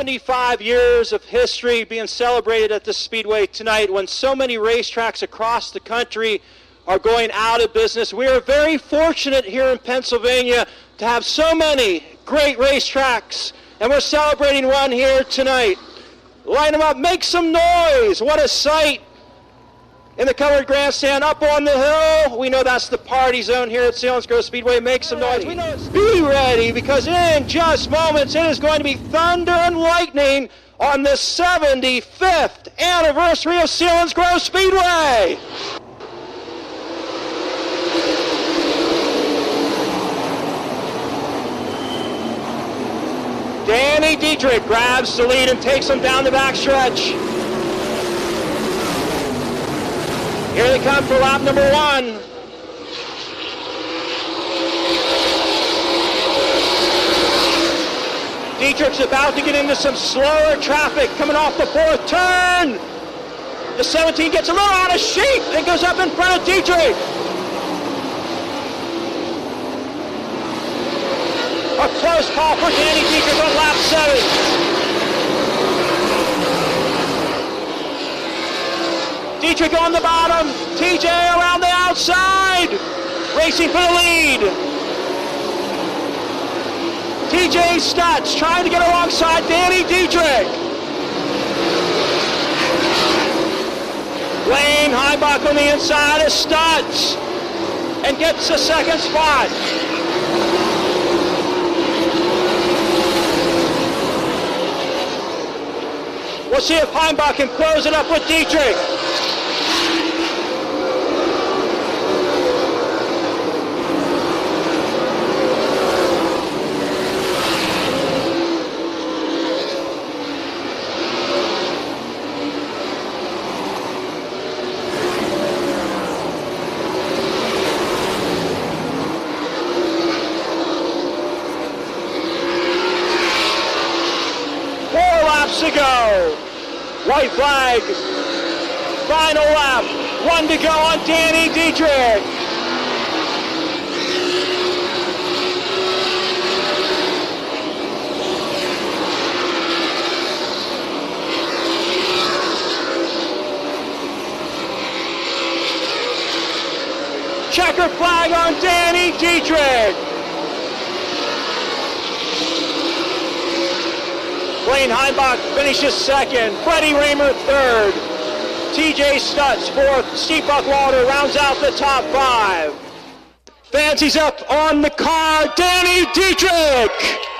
75 years of history being celebrated at the Speedway tonight when so many racetracks across the country are going out of business. We are very fortunate here in Pennsylvania to have so many great racetracks, and we're celebrating one here tonight. Line them up, make some noise. What a sight. In the covered grandstand up on the hill. We know that's the party zone here at Selinsgrove Speedway. Make some noise. We know it's be ready, because in just moments it is going to be thunder and lightning on the 75th anniversary of Selinsgrove Speedway. Danny Dietrich grabs the lead and takes him down the backstretch. Here they come for lap number 1. Dietrich's about to get into some slower traffic coming off the 4th turn. The 17 gets a little out of shape and goes up in front of Dietrich. A close call for Danny Dietrich on lap 7. Dietrich on the bottom, TJ around the outside, racing for the lead. TJ Stutts trying to get alongside Danny Dietrich. Wayne Heimbach on the inside of Stutts and gets the 2nd spot. We'll see if Heimbach can close it up with Dietrich. To go. White flag. Final lap. 1 to go on Danny Dietrich. Checker flag on Danny Dietrich. Wayne Heimbach finishes 2nd, Freddie Raymer 3rd, TJ Stutts 4th, Steve Buckwalter rounds out the top 5. Fancy's up on the car, Danny Dietrich!